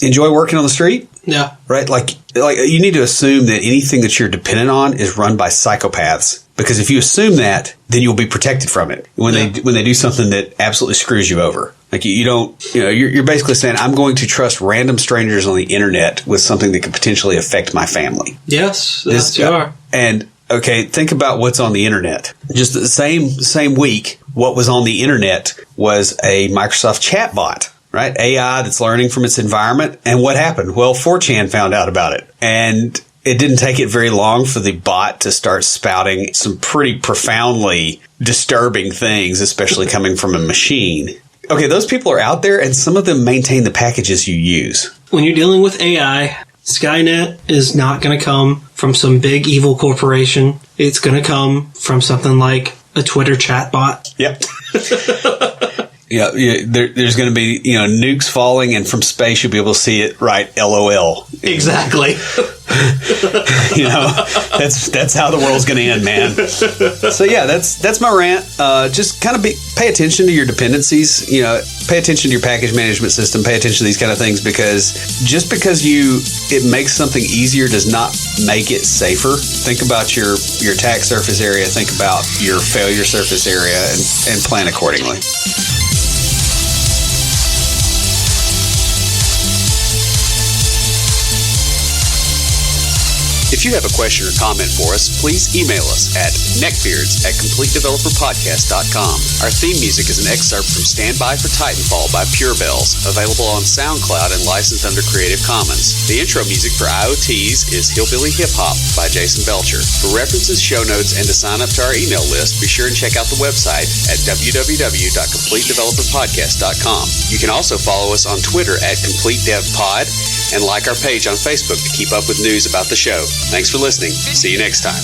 Enjoy working on the street? Yeah. Right? Like you need to assume that anything that you're dependent on is run by psychopaths. Because if you assume that, then you'll be protected from it when they do something that absolutely screws you over. Like you're basically saying, I'm going to trust random strangers on the internet with something that could potentially affect my family. Yes, you are. And okay, think about what's on the internet. Just the same week, what was on the internet was a Microsoft chatbot, right? AI that's learning from its environment. And what happened? Well, 4chan found out about it. And it didn't take it very long for the bot to start spouting some pretty profoundly disturbing things, especially coming from a machine. Okay, those people are out there, and some of them maintain the packages you use. When you're dealing with AI, Skynet is not going to come from some big evil corporation. It's going to come from something like a Twitter chatbot. Yep. Yeah, there's going to be, nukes falling, and from space you'll be able to see it right, LOL. Exactly. That's how the world's going to end, man. So yeah, that's my rant. Just kind of pay attention to your dependencies. Pay attention to your package management system. Pay attention to these kind of things, because just because it makes something easier does not make it safer. Think about your attack surface area. Think about your failure surface area, and plan accordingly. If you have a question or comment for us, please email us at neckbeards@completedeveloperpodcast.com. Our theme music is an excerpt from Stand By for Titanfall by Pure Bells, available on SoundCloud and licensed under Creative Commons. The intro music for IoTs is Hillbilly Hip Hop by Jason Belcher. For references, show notes, and to sign up to our email list, be sure and check out the website at www.completedeveloperpodcast.com. You can also follow us on Twitter at CompleteDevPod and like our page on Facebook to keep up with news about the show. Thanks for listening. See you next time.